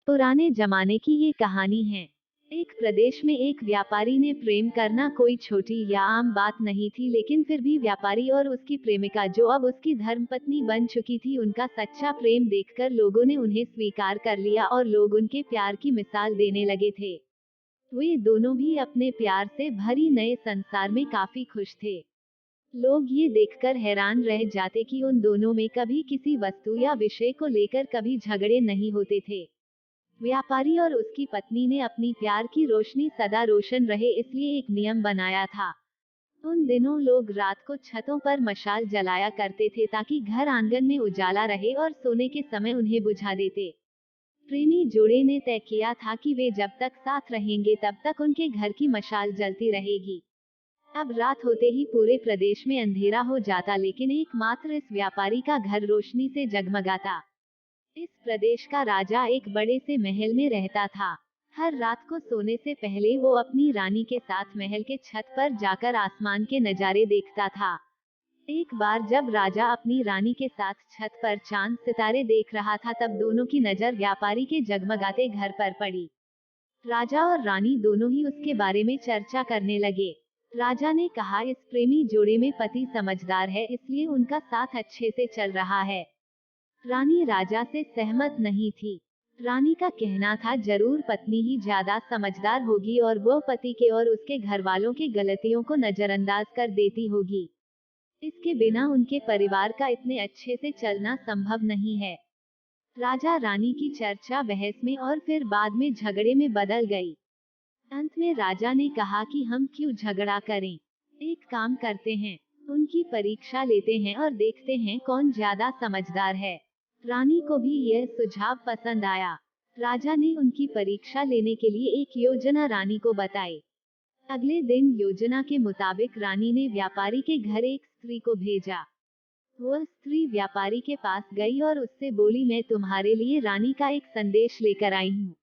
पुराने जमाने की ये कहानी है। एक प्रदेश में एक व्यापारी ने प्रेम करना कोई छोटी या आम बात नहीं थी, लेकिन फिर भी व्यापारी और उसकी प्रेमिका, जो अब उसकी धर्मपत्नी बन चुकी थी, उनका सच्चा प्रेम देखकर लोगों ने उन्हें स्वीकार कर लिया और लोग उनके प्यार की मिसाल देने लगे थे। वे दोनों भी अपने प्यार से भरी नए संसार में काफी खुश थे। लोग ये देखकर हैरान रह जाते कि उन दोनों में कभी किसी वस्तु या विषय को लेकर कभी झगड़े नहीं होते थे। व्यापारी और उसकी पत्नी ने अपनी प्यार की रोशनी सदा रोशन रहे, इसलिए एक नियम बनाया था। उन दिनों लोग रात को छतों पर मशाल जलाया करते थे ताकि घर आंगन में उजाला रहे और सोने के समय उन्हें बुझा देते। प्रेमी जोड़े ने तय किया था कि वे जब तक साथ रहेंगे तब तक उनके घर की मशाल जलती रहेगी। अब रात होते ही पूरे प्रदेश में अंधेरा हो जाता, लेकिन एकमात्र इस व्यापारी का घर रोशनी से जगमगाता। इस प्रदेश का राजा एक बड़े से महल में रहता था। हर रात को सोने से पहले वो अपनी रानी के साथ महल के छत पर जाकर आसमान के नजारे देखता था। एक बार जब राजा अपनी रानी के साथ छत पर चांद सितारे देख रहा था, तब दोनों की नजर व्यापारी के जगमगाते घर पर पड़ी। राजा और रानी दोनों ही उसके बारे में चर्चा करने लगे। राजा ने कहा, इस प्रेमी जोड़े में पति समझदार है, इसलिए उनका साथ अच्छे से चल रहा है। रानी राजा से सहमत नहीं थी। रानी का कहना था, जरूर पत्नी ही ज्यादा समझदार होगी और वो पति के और उसके घर वालों की गलतियों को नजरअंदाज कर देती होगी। इसके बिना उनके परिवार का इतने अच्छे से चलना संभव नहीं है। राजा रानी की चर्चा बहस में और फिर बाद में झगड़े में बदल गई। अंत में राजा ने कहा कि हम क्यों झगड़ा करें, एक काम करते हैं, उनकी परीक्षा लेते हैं और देखते हैं कौन ज्यादा समझदार है। रानी को भी यह सुझाव पसंद आया। राजा ने उनकी परीक्षा लेने के लिए एक योजना रानी को बताई। अगले दिन योजना के मुताबिक रानी ने व्यापारी के घर एक स्त्री को भेजा। वह स्त्री व्यापारी के पास गई और उससे बोली, मैं तुम्हारे लिए रानी का एक संदेश लेकर आई हूँ।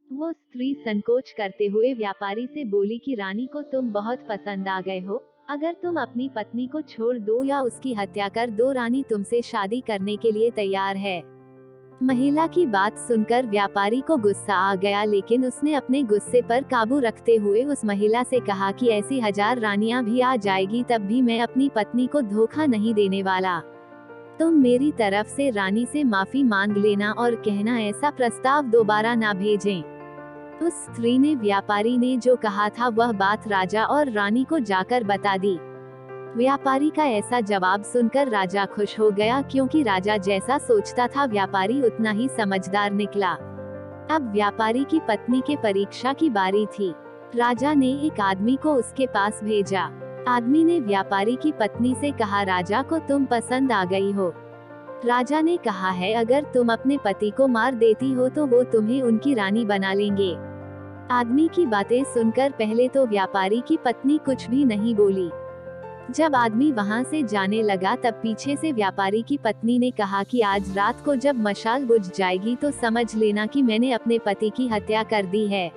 वो स्त्री संकोच करते हुए व्यापारी से बोली कि रानी को तुम बहुत पसंद आ गए हो। अगर तुम अपनी पत्नी को छोड़ दो या उसकी हत्या कर दो, रानी तुमसे शादी करने के लिए तैयार है। महिला की बात सुनकर व्यापारी को गुस्सा आ गया, लेकिन उसने अपने गुस्से पर काबू रखते हुए उस महिला से कहा कि ऐसी 1000 रानियां भी आ जाएगी, तब भी मैं अपनी पत्नी को धोखा नहीं देने वाला। तुम मेरी तरफ से रानी से माफी मांग लेना और कहना ऐसा प्रस्ताव दोबारा ना भेजें। उस स्त्री ने व्यापारी ने जो कहा था वह बात राजा और रानी को जाकर बता दी। व्यापारी का ऐसा जवाब सुनकर राजा खुश हो गया, क्योंकि राजा जैसा सोचता था व्यापारी उतना ही समझदार निकला। अब व्यापारी की पत्नी के परीक्षा की बारी थी। राजा ने एक आदमी को उसके पास भेजा। आदमी ने व्यापारी की पत्नी से कहा, राजा को तुम पसंद आ गई हो। राजा ने कहा है, अगर तुम अपने पति को मार देती हो तो वो तुम्हें उनकी रानी बना लेंगे। आदमी की बातें सुनकर पहले तो व्यापारी की पत्नी कुछ भी नहीं बोली। जब आदमी वहां से जाने लगा तब पीछे से व्यापारी की पत्नी ने कहा कि आज रात को जब मशाल बुझ जाएगी तो समझ लेना कि मैंने अपने पति की हत्या कर दी है।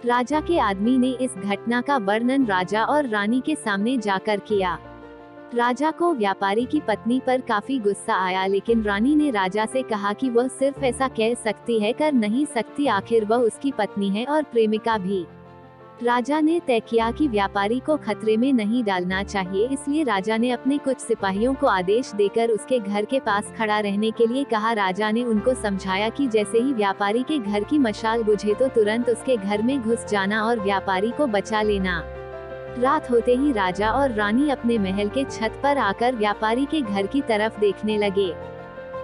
राजा के आदमी ने इस घटना का वर्णन राजा और रानी के सामने जाकर किया। राजा को व्यापारी की पत्नी पर काफी गुस्सा आया, लेकिन रानी ने राजा से कहा कि वह सिर्फ ऐसा कह सकती है, कर नहीं सकती, आखिर वह उसकी पत्नी है और प्रेमिका भी। राजा ने तय किया कि व्यापारी को खतरे में नहीं डालना चाहिए, इसलिए राजा ने अपने कुछ सिपाहियों को आदेश देकर उसके घर के पास खड़ा रहने के लिए कहा। राजा ने उनको समझाया कि जैसे ही व्यापारी के घर की मशाल बुझे तो तुरंत उसके घर में घुस जाना और व्यापारी को बचा लेना। रात होते ही राजा और रानी अपने महल के छत पर आकर व्यापारी के घर की तरफ देखने लगे।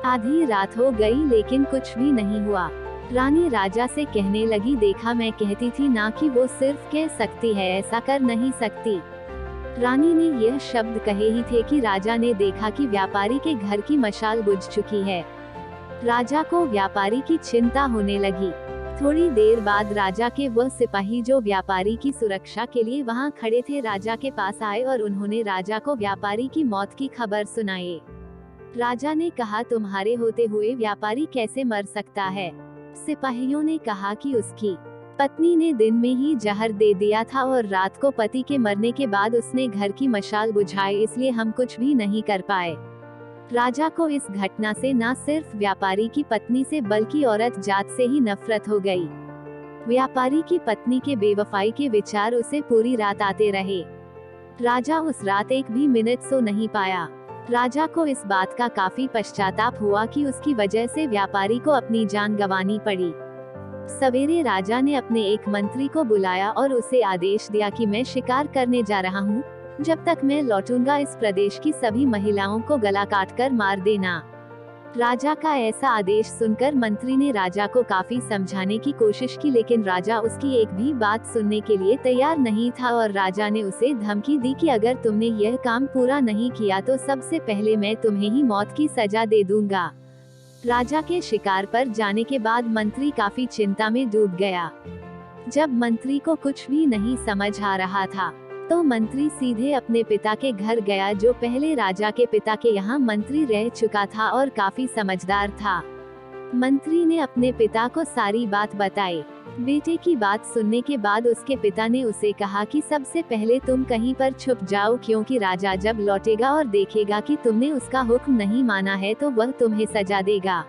आधी रात हो गई लेकिन कुछ भी नहीं हुआ। रानी राजा से कहने लगी, देखा, मैं कहती थी ना कि वो सिर्फ कह सकती है, ऐसा कर नहीं सकती। रानी ने यह शब्द कहे ही थे कि राजा ने देखा कि व्यापारी के घर की मशाल बुझ चुकी है। राजा को व्यापारी की चिंता होने लगी। थोड़ी देर बाद राजा के वह सिपाही जो व्यापारी की सुरक्षा के लिए वहां खड़े थे, राजा के पास आए और उन्होंने राजा को व्यापारी की मौत की खबर सुनाई। राजा ने कहा, तुम्हारे होते हुए व्यापारी कैसे मर सकता है? सिपाहियों ने कहा कि उसकी पत्नी ने दिन में ही जहर दे दिया था और रात को पति के मरने के बाद उसने घर की मशाल बुझाई, इसलिए हम कुछ भी नहीं कर पाए। राजा को इस घटना से न सिर्फ व्यापारी की पत्नी से बल्कि औरत जात से ही नफरत हो गई। व्यापारी की पत्नी के बेवफाई के विचार उसे पूरी रात आते रहे। राजा उस रात एक भी मिनट सो नहीं पाया। राजा को इस बात का काफी पश्चाताप हुआ कि उसकी वजह से व्यापारी को अपनी जान गंवानी पड़ी। सवेरे राजा ने अपने एक मंत्री को बुलाया और उसे आदेश दिया कि मैं शिकार करने जा रहा हूँ, जब तक मैं लौटूंगा इस प्रदेश की सभी महिलाओं को गला काटकर मार देना। राजा का ऐसा आदेश सुनकर मंत्री ने राजा को काफी समझाने की कोशिश की, लेकिन राजा उसकी एक भी बात सुनने के लिए तैयार नहीं था और राजा ने उसे धमकी दी कि अगर तुमने यह काम पूरा नहीं किया तो सबसे पहले मैं तुम्हें ही मौत की सजा दे दूंगा। राजा के शिकार पर जाने के बाद मंत्री काफी चिंता में डूब गया। जब मंत्री को कुछ भी नहीं समझ आ रहा था तो मंत्री सीधे अपने पिता के घर गया, जो पहले राजा के पिता के यहाँ मंत्री रह चुका था और काफी समझदार था। मंत्री ने अपने पिता को सारी बात बताई। बेटे की बात सुनने के बाद उसके पिता ने उसे कहा कि सबसे पहले तुम कहीं पर छुप जाओ, क्योंकि राजा जब लौटेगा और देखेगा कि तुमने उसका हुक्म नहीं माना है तो वह तुम्हें सजा देगा।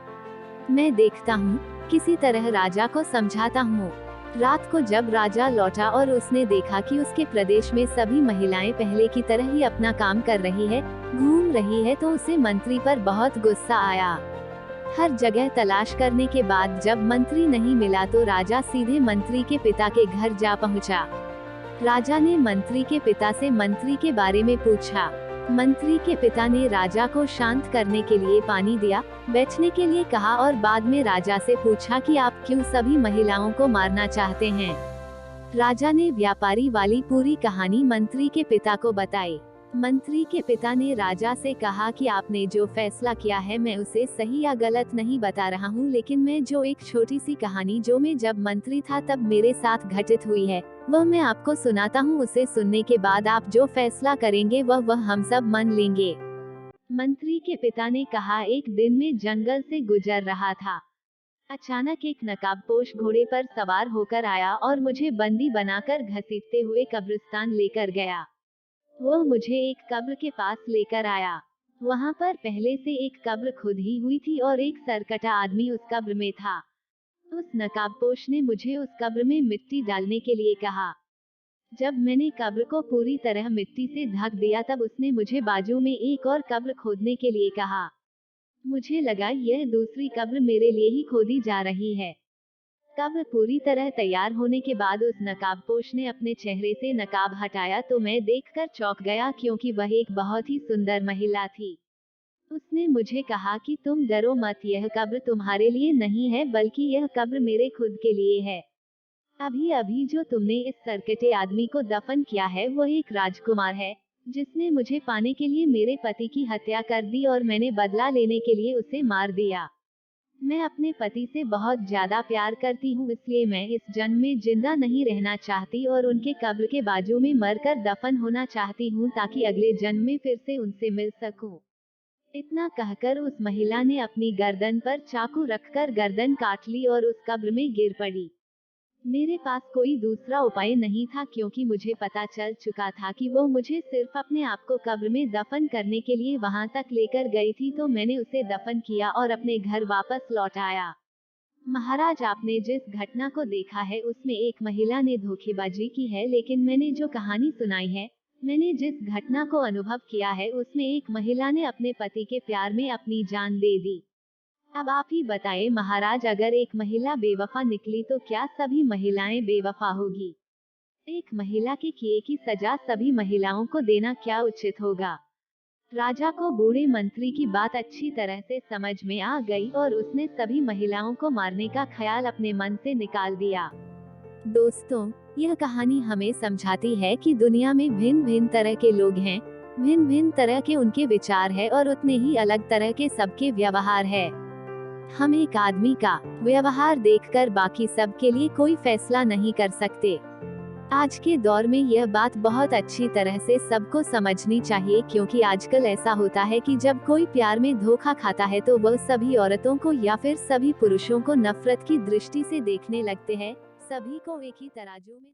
मैं देखता हूँ, किसी तरह राजा को समझाता हूँ। रात को जब राजा लौटा और उसने देखा कि उसके प्रदेश में सभी महिलाएं पहले की तरह ही अपना काम कर रही है, घूम रही है, तो उसे मंत्री पर बहुत गुस्सा आया। हर जगह तलाश करने के बाद जब मंत्री नहीं मिला तो राजा सीधे मंत्री के पिता के घर जा पहुंचा। राजा ने मंत्री के पिता से मंत्री के बारे में पूछा। मंत्री के पिता ने राजा को शांत करने के लिए पानी दिया, बैठने के लिए कहा और बाद में राजा से पूछा कि आप क्यों सभी महिलाओं को मारना चाहते हैं। राजा ने व्यापारी वाली पूरी कहानी मंत्री के पिता को बताई। मंत्री के पिता ने राजा से कहा कि आपने जो फैसला किया है मैं उसे सही या गलत नहीं बता रहा हूँ, लेकिन मैं जो एक छोटी सी कहानी जो मैं जब मंत्री था तब मेरे साथ घटित हुई है वह मैं आपको सुनाता हूँ। उसे सुनने के बाद आप जो फैसला करेंगे वह हम सब मान लेंगे। मंत्री के पिता ने कहा, एक दिन में जंगल से गुजर रहा था। अचानक एक नकाबपोश घोड़े पर सवार होकर आया और मुझे बंदी बनाकर घसीटते हुए कब्रिस्तान लेकर गया। वो मुझे एक कब्र के पास लेकर आया। वहाँ पर पहले से एक कब्र खुदी हुई थी और एक सरकटा आदमी उस कब्र में था। उस नकाबपोश ने मुझे उस कब्र में मिट्टी डालने के लिए कहा। जब मैंने कब्र को पूरी तरह मिट्टी से ढक दिया तब उसने मुझे बाजू में एक और कब्र खोदने के लिए कहा। मुझे लगा यह दूसरी कब्र मेरे लिए ही खोदी जा रही है। कब्र पूरी तरह तैयार होने के बाद उस नकाबपोश ने अपने चेहरे से नकाब हटाया तो मैं देखकर चौंक गया, क्योंकि वह एक बहुत ही सुंदर महिला थी। उसने मुझे कहा कि तुम डरो मत, यह कब्र तुम्हारे लिए नहीं है बल्कि यह कब्र मेरे खुद के लिए है। अभी अभी जो तुमने इस सरकटे आदमी को दफन किया है वह एक राजकुमार है, जिसने मुझे पाने के लिए मेरे पति की हत्या कर दी और मैंने बदला लेने के लिए उसे मार दिया। मैं अपने पति से बहुत ज्यादा प्यार करती हूँ, इसलिए मैं इस जन्म में जिंदा नहीं रहना चाहती और उनके कब्र के बाजू में मरकर दफन होना चाहती हूँ, ताकि अगले जन्म में फिर से उनसे मिल सकूं। इतना कहकर उस महिला ने अपनी गर्दन पर चाकू रखकर गर्दन काट ली और उस कब्र में गिर पड़ी। मेरे पास कोई दूसरा उपाय नहीं था, क्योंकि मुझे पता चल चुका था कि वो मुझे सिर्फ अपने आप को कब्र में दफन करने के लिए वहां तक लेकर गई थी। तो मैंने उसे दफन किया और अपने घर वापस लौट आया। महाराज, आपने जिस घटना को देखा है उसमें एक महिला ने धोखेबाजी की है, लेकिन मैंने जो कहानी सुनाई है, मैंने जिस घटना को अनुभव किया है उसमें एक महिला ने अपने पति के प्यार में अपनी जान दे दी। अब आप ही बताएं महाराज, अगर एक महिला बेवफा निकली तो क्या सभी महिलाएं बेवफा होगी? एक महिला के किए की सजा सभी महिलाओं को देना क्या उचित होगा? राजा को बूढ़े मंत्री की बात अच्छी तरह से समझ में आ गई और उसने सभी महिलाओं को मारने का ख्याल अपने मन से निकाल दिया। दोस्तों, यह कहानी हमें समझाती है कि दुनिया में भिन्न भिन्न तरह के लोग हैं, भिन्न भिन्न तरह के उनके विचार है और उतने ही अलग तरह के सबके व्यवहार है। हम एक आदमी का व्यवहार देखकर बाकी सब के लिए कोई फैसला नहीं कर सकते। आज के दौर में यह बात बहुत अच्छी तरह से सबको समझनी चाहिए, क्योंकि आजकल ऐसा होता है कि जब कोई प्यार में धोखा खाता है तो वह सभी औरतों को या फिर सभी पुरुषों को नफरत की दृष्टि से देखने लगते हैं, सभी को एक ही तराजू में